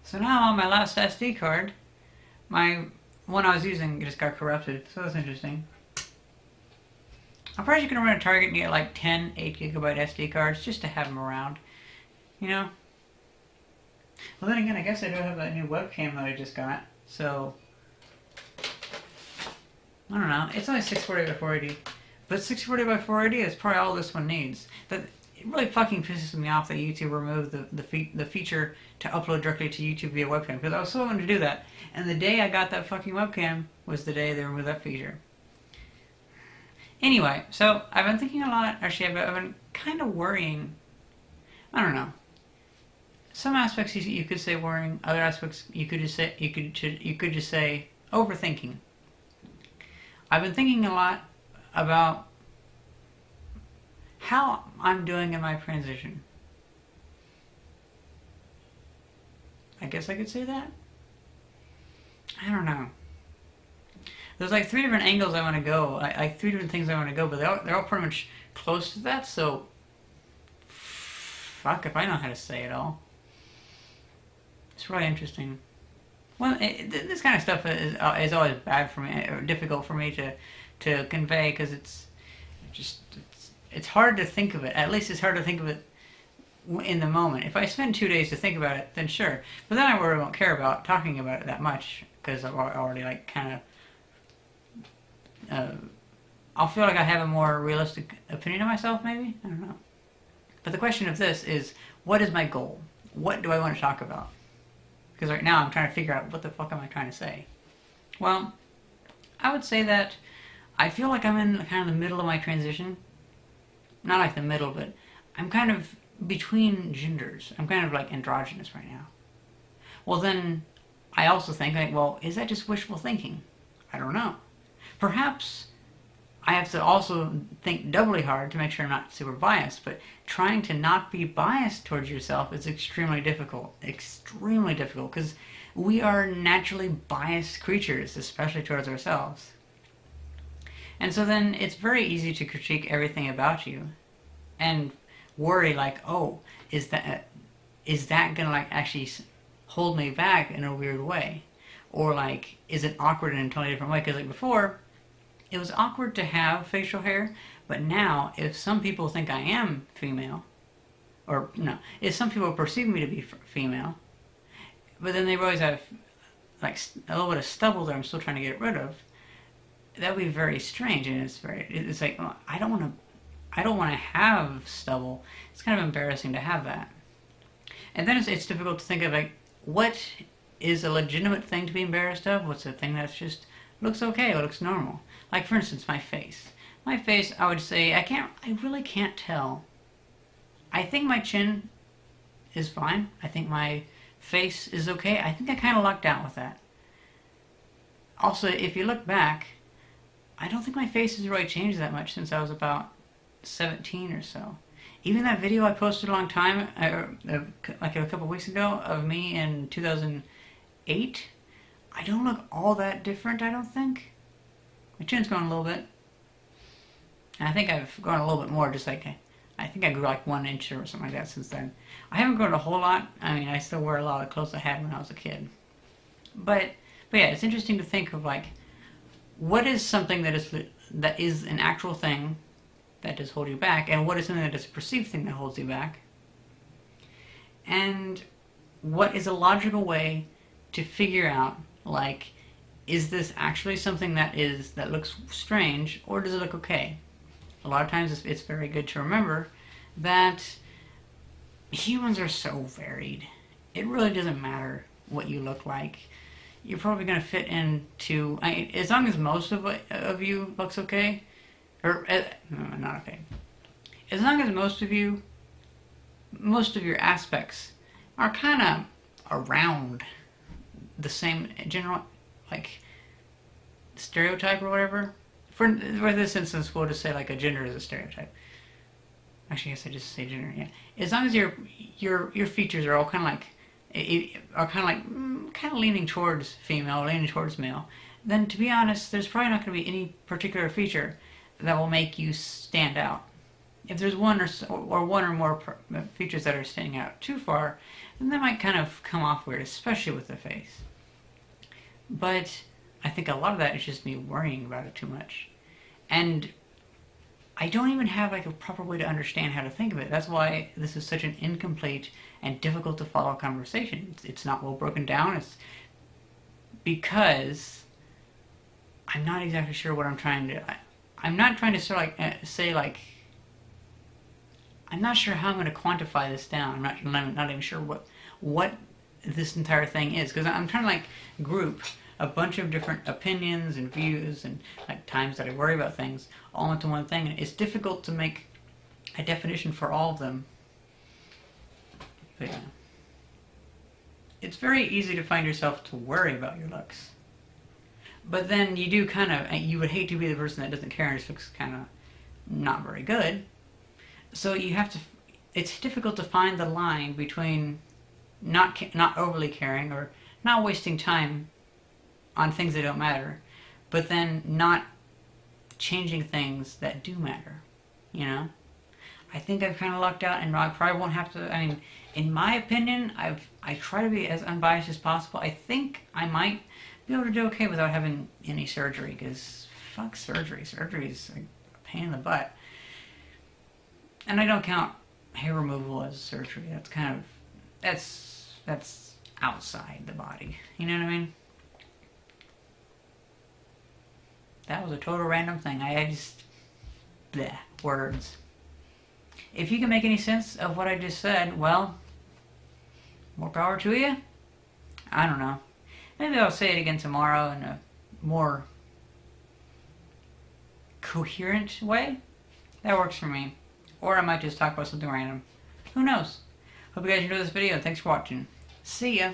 So now on my last SD card, my one I was using just got corrupted, so that's interesting. I'm probably going to run a Target and get like 10 8GB SD cards just to have them around. You know? Well, then again, I guess I do have that new webcam that I just got, so I don't know. It's only 640 by 480, but 640 by 480 is probably all this one needs. But it really fucking pisses me off that YouTube removed the feature to upload directly to YouTube via webcam, because I was so wanting to do that, and the day I got that fucking webcam was the day they removed that feature. Anyway, so I've been thinking a lot. Actually, I've been kind of worrying. I don't know. Some aspects you could say worrying. Other aspects you could just say overthinking. I've been thinking a lot about how I'm doing in my transition. I guess I could say that. I don't know. There's like 3 different angles I want to go, like 3 different things I want to go, but they're all pretty much close to that, so fuck if I know how to say it all. It's really interesting. Well, this kind of stuff is always bad for me, or difficult for me to convey, because it's hard to think of it. At least it's hard to think of it in the moment. If I spend 2 days to think about it, then sure. But then I really won't care about talking about it that much, because I've already like kind of I'll feel like I have a more realistic opinion of myself, maybe? I don't know. But the question of this is, what is my goal? What do I want to talk about? Because right now I'm trying to figure out what the fuck am I trying to say. Well, I would say that I feel like I'm in kind of the middle of my transition. Not like the middle, but I'm kind of between genders. I'm kind of like androgynous right now. Well, then I also think, like, well, is that just wishful thinking? I don't know. Perhaps I have to also think doubly hard to make sure I'm not super biased, but trying to not be biased towards yourself is extremely difficult. Extremely difficult, because we are naturally biased creatures, especially towards ourselves. And so then it's very easy to critique everything about you and worry like, oh, is that gonna like actually hold me back in a weird way? Or like, is it awkward in a totally different way? Because like before, it was awkward to have facial hair, but now if some people think I am female, or no, if some people perceive me to be female, but then they realize I've like a little bit of stubble that I'm still trying to get rid of, that would be very strange, and it's like, oh, I don't want to have stubble. It's kind of embarrassing to have that. And then it's difficult to think of like, what is a legitimate thing to be embarrassed of? What's a thing that's just looks okay or looks normal? Like for instance, my face. My face, I would say, I really can't tell. I think my chin is fine. I think my face is okay. I think I kind of lucked out with that. Also, if you look back, I don't think my face has really changed that much since I was about 17 or so. Even that video I posted a long time, like a couple weeks ago, of me in 2008, I don't look all that different, I don't think. My chin's grown a little bit. And I think I've grown a little bit more, just like, I think I grew like 1 inch or something like that since then. I haven't grown a whole lot. I mean, I still wear a lot of clothes I had when I was a kid. But yeah, it's interesting to think of like, what is something that is an actual thing that does hold you back, and what is something that is a perceived thing that holds you back, and what is a logical way to figure out, like, is this actually something that looks strange, or does it look okay? A lot of times it's very good to remember that humans are so varied. It really doesn't matter what you look like. You're probably going to fit into, as long as most of you looks okay, or, no, not okay. As long as most of your aspects are kind of around the same general, like, stereotype or whatever. For this instance, we'll just say like a gender is a stereotype. Actually, I guess I just say gender, yeah. As long as your features are all kind of like, kind of leaning towards female, leaning towards male, then to be honest, there's probably not going to be any particular feature that will make you stand out. If there's one or one or more features that are standing out too far, then that might kind of come off weird, especially with the face. But I think a lot of that is just me worrying about it too much. And I don't even have like a proper way to understand how to think of it. That's why this is such an incomplete and difficult to follow conversation. It's not well broken down. It's because I'm not exactly sure what I'm trying to... I'm not trying to sort of say like... I'm not sure how I'm going to quantify this down. I'm not even sure what this entire thing is. Because I'm trying to like group a bunch of different opinions and views and like times that I worry about things all into one thing. And it's difficult to make a definition for all of them. But yeah. It's very easy to find yourself to worry about your looks. But then you do kind of, you would hate to be the person that doesn't care and just looks kind of not very good. So you have to, it's difficult to find the line between not overly caring or not wasting time on things that don't matter, but then not changing things that do matter, you know? I think I've kind of lucked out, and I probably won't have to, I mean, in my opinion, I try to be as unbiased as possible. I think I might be able to do okay without having any surgery, because fuck surgery. Surgery is a pain in the butt. And I don't count hair removal as surgery. That's kind of, that's outside the body. You know what I mean? That was a total random thing. I just, bleh, words. If you can make any sense of what I just said, well, more power to you. I don't know. Maybe I'll say it again tomorrow in a more coherent way. That works for me. Or I might just talk about something random. Who knows? Hope you guys enjoyed this video. Thanks for watching. See ya.